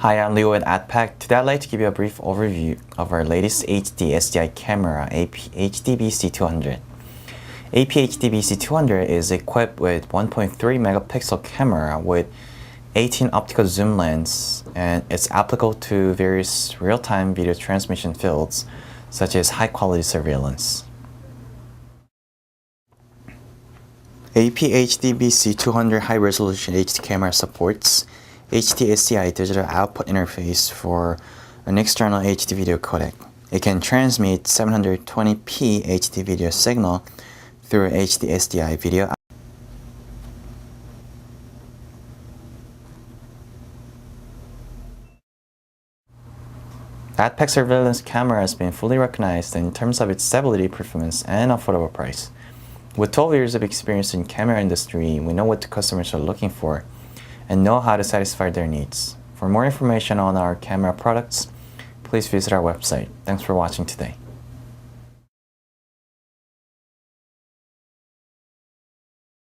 Hi, I'm Leo at AddPac. Today I'd like to give you a brief overview of our latest HD-SDI camera, AP-HDBC200. AP-HDBC200 is equipped with 1.3 megapixel camera with 18 optical zoom lens, and it's applicable to various real-time video transmission fields such as high-quality surveillance. AP-HDBC200 high-resolution HD camera supports HD-SDI digital output interface for an external HD video codec. It can transmit 720p HD video signal through HD-SDI video. AddPac surveillance camera has been fully recognized in terms of its stability, performance, and affordable price. With 12 years of experience in camera industry, we know what the customers are looking for and know how to satisfy their needs. For more information on our camera products, please visit our website. Thanks for watching today.